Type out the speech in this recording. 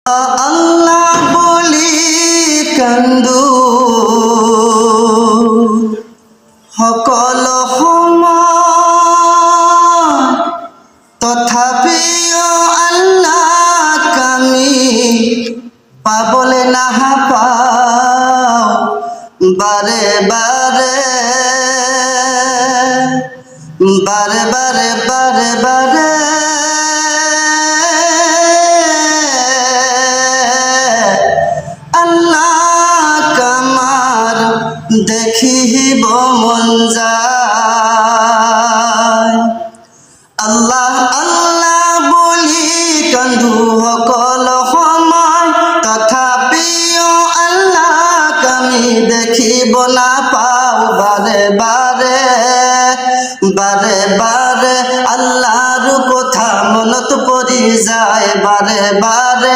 আল্লাহ বলি কান্দু সকল সময়, তথাপিও আল্লাহ কামি পাবলে না পাও বারে বারে বারে বারে বারে বারে আল্লাহ কামার দেখিব মন যায়। আল্লাহ আল্লাহ বলি কান্দু সকল সময়, তথাপিও আল্লাহ কামি দেখিব না পাও বারে বারে বারে বারে আল্লাহর কথা মনত পড়ি যায় বারে বারে।